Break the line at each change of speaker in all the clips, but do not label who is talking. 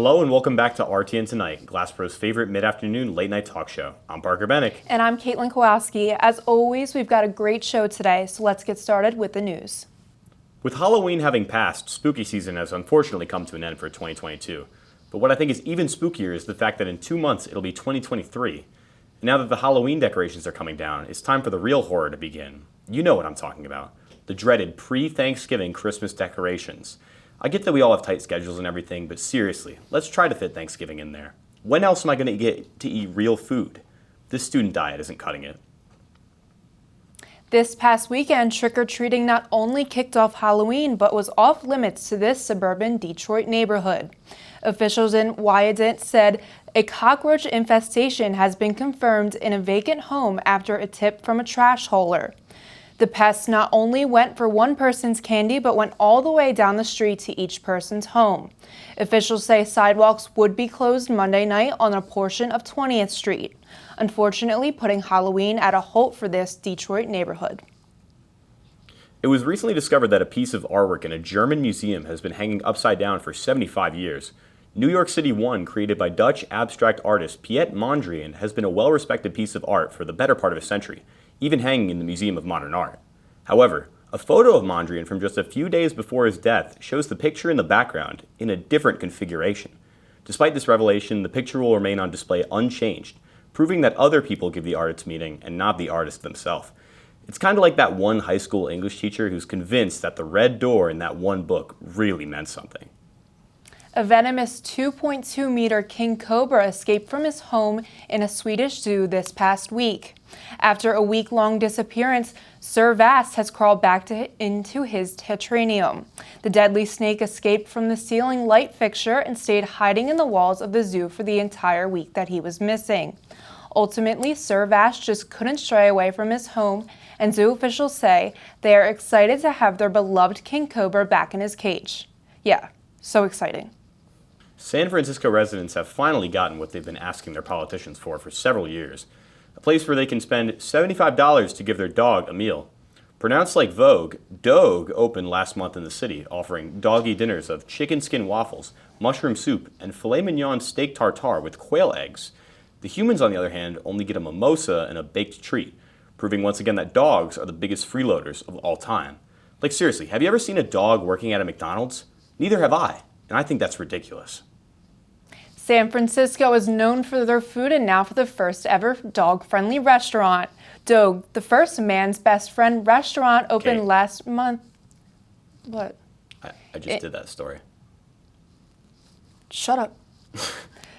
Hello and welcome back to RTN Tonight, Glassboro's favorite mid-afternoon late-night talk show. I'm Parker Bennick.
And I'm Caitlin Kowalski. As always, we've got a great show today, so let's get started with the news.
With Halloween having passed, spooky season has unfortunately come to an end for 2022. But what I think is even spookier is the fact that in 2 months it'll be 2023. And now that the Halloween decorations are coming down, it's time for the real horror to begin. You know what I'm talking about. The dreaded pre-Thanksgiving Christmas decorations. I get that we all have tight schedules and everything, but seriously, let's try to fit Thanksgiving in there. When else am I going to get to eat real food? This student diet isn't cutting it.
This past weekend, trick-or-treating not only kicked off Halloween, but was off limits to this suburban Detroit neighborhood. Officials in Wyandotte said a cockroach infestation has been confirmed in a vacant home after a tip from a trash hauler. The pests not only went for one person's candy, but went all the way down the street to each person's home. Officials say sidewalks would be closed Monday night on a portion of 20th Street, unfortunately putting Halloween at a halt for this Detroit neighborhood.
It was recently discovered that a piece of artwork in a German museum has been hanging upside down for 75 years. New York City 1, created by Dutch abstract artist Piet Mondrian, has been a well-respected piece of art for the better part of a century, even hanging in the Museum of Modern Art. However, a photo of Mondrian from just a few days before his death shows the picture in the background in a different configuration. Despite this revelation, the picture will remain on display unchanged, proving that other people give the art its meaning and not the artist themselves. It's kind of like that one high school English teacher who's convinced that the red door in that one book really meant something.
A venomous 2.2-meter king cobra escaped from his home in a Swedish zoo this past week. After a week-long disappearance, Sir Vast has crawled back into his tetranium. The deadly snake escaped from the ceiling light fixture and stayed hiding in the walls of the zoo for the entire week that he was missing. Ultimately, Sir Vast just couldn't stray away from his home, and zoo officials say they are excited to have their beloved king cobra back in his cage. Yeah, so exciting.
San Francisco residents have finally gotten what they've been asking their politicians for several years. A place where they can spend $75 to give their dog a meal. Pronounced like Vogue, Dogue opened last month in the city, offering doggy dinners of chicken skin waffles, mushroom soup, and filet mignon steak tartare with quail eggs. The humans, on the other hand, only get a mimosa and a baked treat, proving once again that dogs are the biggest freeloaders of all time. Like seriously, have you ever seen a dog working at a McDonald's? Neither have I, and I think that's ridiculous.
San Francisco is known for their food and now for the first ever dog-friendly restaurant. Dogue, the first man's best friend restaurant, opened last month. What?
I just did that story.
Shut up.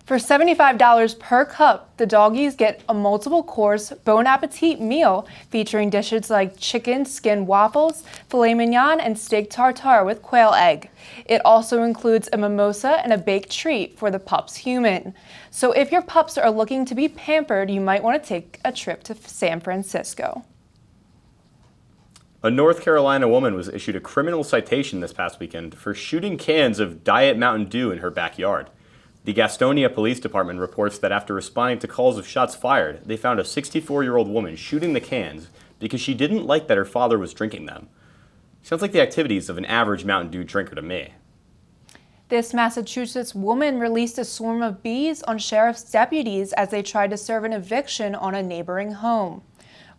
For $75 per cup, the doggies get a multiple-course Bon Appetit meal featuring dishes like chicken skin waffles, filet mignon, and steak tartare with quail egg. It also includes a mimosa and a baked treat for the pup's human. So if your pups are looking to be pampered, you might want to take a trip to San Francisco.
A North Carolina woman was issued a criminal citation this past weekend for shooting cans of Diet Mountain Dew in her backyard. The Gastonia Police Department reports that after responding to calls of shots fired, they found a 64-year-old woman shooting the cans because she didn't like that her father was drinking them. Sounds like the activities of an average Mountain Dew drinker to me.
This Massachusetts woman released a swarm of bees on sheriff's deputies as they tried to serve an eviction on a neighboring home.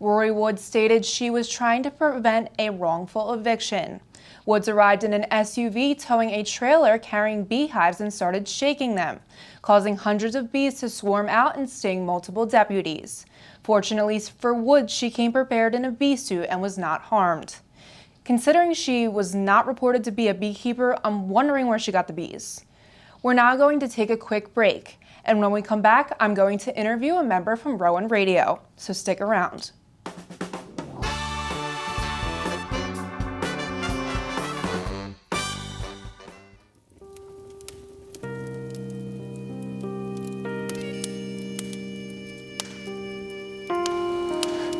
Rory Woods stated she was trying to prevent a wrongful eviction. Woods arrived in an SUV towing a trailer carrying beehives and started shaking them, causing hundreds of bees to swarm out and sting multiple deputies. Fortunately for Woods, she came prepared in a bee suit and was not harmed. Considering she was not reported to be a beekeeper, I'm wondering where she got the bees. We're now going to take a quick break, and when we come back, I'm going to interview a member from Rowan Radio, so stick around.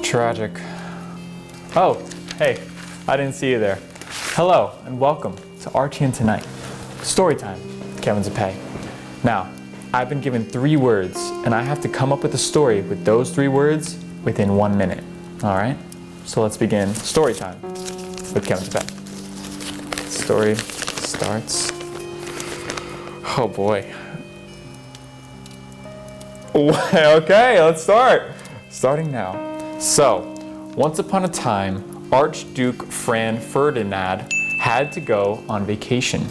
Tragic. Oh, hey, I didn't see you there. Hello, and welcome to RTN Tonight. Storytime, Kevin Zapay. Now, I've been given 3 words, and I have to come up with a story with those 3 words within 1 minute. All right? So let's begin Storytime with Kevin Zapay. Story starts. Oh boy. Okay, let's start. Starting now. So, once upon a time, Archduke Franz Ferdinand had to go on vacation.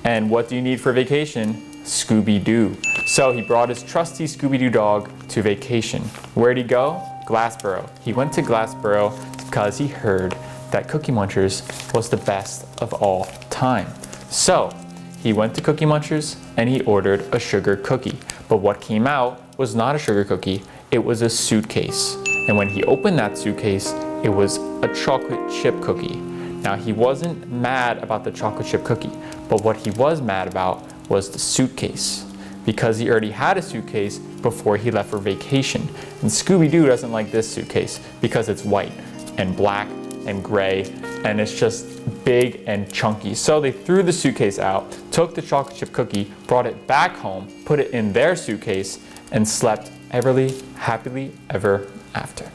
And what do you need for vacation? Scooby-Doo. So he brought his trusty Scooby-Doo dog to vacation. Where'd he go? Glassboro. He went to Glassboro because he heard that Cookie Munchers was the best of all time. So he went to Cookie Munchers and he ordered a sugar cookie. But what came out was not a sugar cookie, it was a suitcase. And when he opened that suitcase, it was a chocolate chip cookie. Now he wasn't mad about the chocolate chip cookie, but what he was mad about was the suitcase, because he already had a suitcase before he left for vacation. And Scooby-Doo doesn't like this suitcase because it's white and black and gray and it's just big and chunky. So they threw the suitcase out, took the chocolate chip cookie, brought it back home, put it in their suitcase, and slept happily ever after.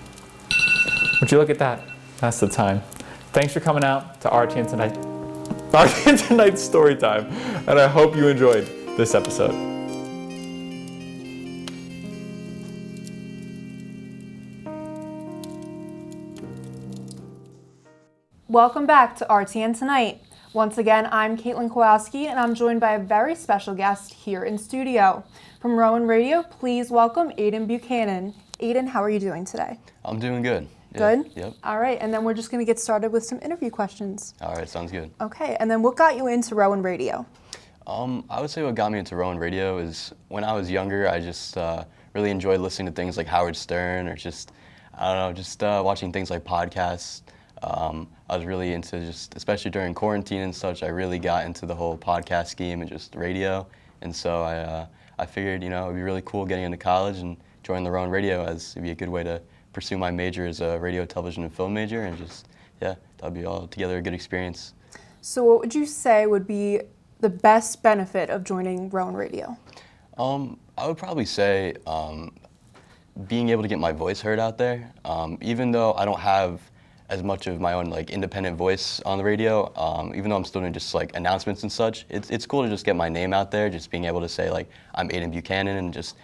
Would you look at that? That's the time. Thanks for coming out to RTN Tonight. RTN Tonight's story time, and I hope you enjoyed this episode.
Welcome back to RTN Tonight. Once again, I'm Caitlin Kowalski, and I'm joined by a very special guest here in studio. From Rowan Radio, please welcome Aiden Buchanan. Aiden, how are you doing today?
I'm doing good. Yeah.
Good?
Yep.
All right, and then we're just going to get started with some interview questions.
All right, sounds good.
Okay, and then what got you into Rowan Radio?
I would say what got me into Rowan Radio is when I was younger, I just really enjoyed listening to things like Howard Stern or just watching things like podcasts. I was really into just, especially during quarantine and such, I really got into the whole podcast scheme and just radio. And so I figured, it would be really cool getting into college and joining the Rowan Radio, as it'd be a good way to pursue my major as a radio, television, and film major, and just, that'd be all together a good experience.
So what would you say would be the best benefit of joining Rowan Radio?
I would probably say being able to get my voice heard out there. Even though I don't have as much of my own independent voice on the radio, even though I'm still doing just announcements and such, it's cool to just get my name out there, just being able to say I'm Aiden Buchanan, and just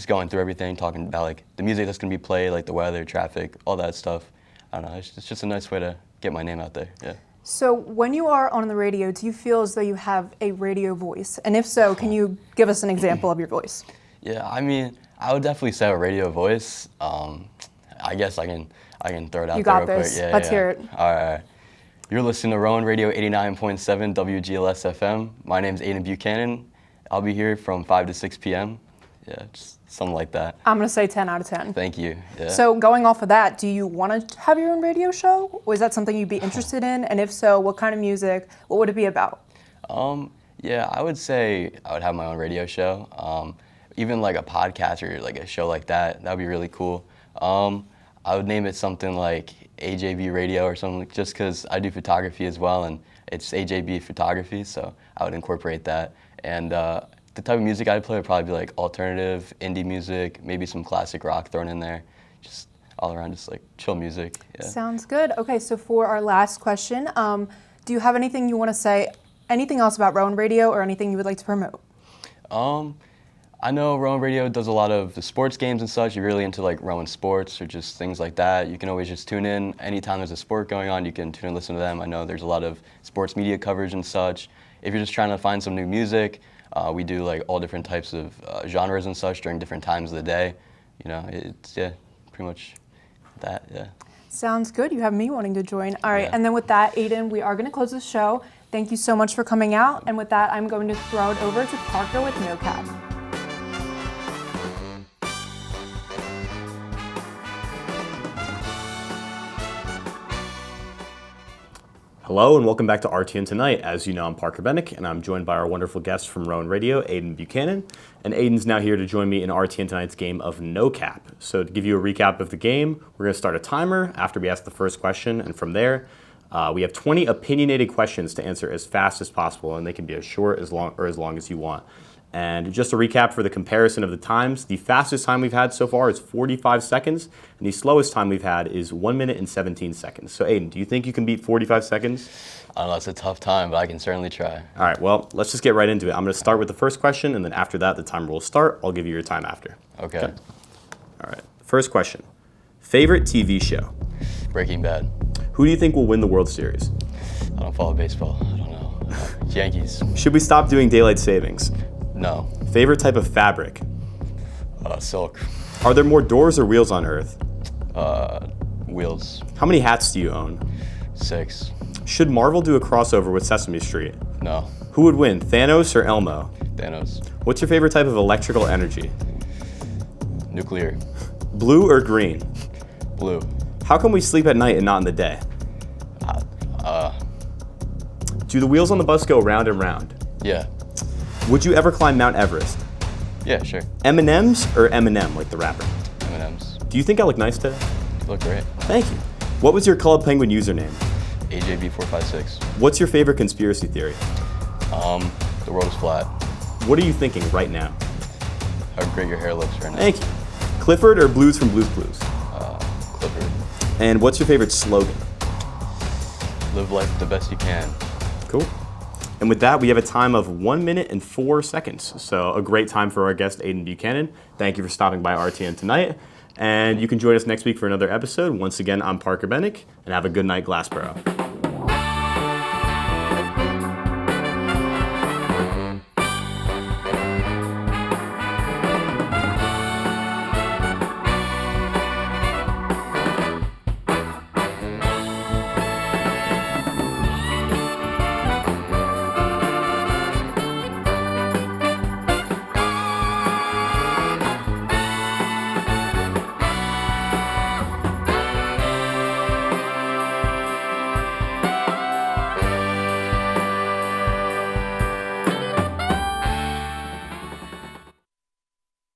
going through everything, talking about the music that's gonna be played, the weather, traffic, all that stuff. I don't know, it's just a nice way to get my name out there, yeah.
So when you are on the radio, do you feel as though you have a radio voice? And if so, can you give us an example of your voice?
Yeah, I mean, I would definitely say a radio voice. I guess I can throw it out there real quick.
You got this.
Yeah,
Let's hear it.
All right. You're listening to Rowan Radio 89.7 WGLS FM. My name's Aiden Buchanan. I'll be here from 5 to 6 p.m. Yeah, just something like that.
I'm going to say 10 out of 10.
Thank you. Yeah.
So going off of that, do you want to have your own radio show? Or is that something you'd be interested in? And if so, what kind of music? What would it be about?
Yeah, I would say I would have my own radio show. Even a podcast or a show like that, that would be really cool. I would name it something like AJB Radio or something, just because I do photography as well, and it's AJB Photography, so I would incorporate that. And the type of music I'd play would probably be alternative, indie music, maybe some classic rock thrown in there, just all around just chill music. Yeah.
Sounds good. Okay, so for our last question, do you have anything you want to say, anything else about Rowan Radio or anything you would like to promote?
I know Rowan Radio does a lot of the sports games and such. You're really into Rowan Sports or just things like that. You can always just tune in. Anytime there's a sport going on, you can tune and listen to them. I know there's a lot of sports media coverage and such. If you're just trying to find some new music, we do all different types of genres and such during different times of the day. It's, pretty much that, yeah.
Sounds good. You have me wanting to join. All right,
Yeah.
and then with that, Aiden, we are going to close the show. Thank you so much for coming out. And with that, I'm going to throw it over to Parker with No Cap.
Hello and welcome back to RTN Tonight. As you know, I'm Parker Bennick, and I'm joined by our wonderful guest from Rowan Radio, Aiden Buchanan. And Aiden's now here to join me in RTN Tonight's game of No Cap. So to give you a recap of the game, we're going to start a timer after we ask the first question, and from there, we have 20 opinionated questions to answer as fast as possible, and they can be as short as long as you want. And just a recap for the comparison of the times, the fastest time we've had so far is 45 seconds, and the slowest time we've had is 1 minute and 17 seconds. So Aiden, do you think you can beat 45 seconds?
I don't know, it's a tough time, but I can certainly try.
All right, well, let's just get right into it. I'm going to start with the first question, and then after that, the timer will start. I'll give you your time after.
Okay.
All right, first question. Favorite TV show?
Breaking Bad.
Who do you think will win the World Series?
I don't follow baseball. I don't know. Yankees.
Should we stop doing daylight savings?
No.
Favorite type of fabric?
Silk.
Are there more doors or wheels on Earth?
Wheels.
How many hats do you own?
6.
Should Marvel do a crossover with Sesame Street?
No.
Who would win, Thanos or Elmo?
Thanos.
What's your favorite type of electrical energy?
Nuclear.
Blue or green?
Blue.
How can we sleep at night and not in the day? Do the wheels on the bus go round and round?
Yeah.
Would you ever climb Mount Everest?
Yeah, sure.
M&M's or Eminem, like the rapper?
M&M's.
Do you think I look nice today?
You look great.
Thank you. What was your Club Penguin username?
AJB456.
What's your favorite conspiracy theory?
The world is flat.
What are you thinking right now?
How great your hair looks right now.
Thank you. Clifford or Blues from Blues Clues?
Clifford.
And what's your favorite slogan?
Live life the best you can.
Cool. And with that, we have a time of 1 minute and 4 seconds. So a great time for our guest, Aiden Buchanan. Thank you for stopping by RTN tonight. And you can join us next week for another episode. Once again, I'm Parker Bennick, and have a good night, Glassboro.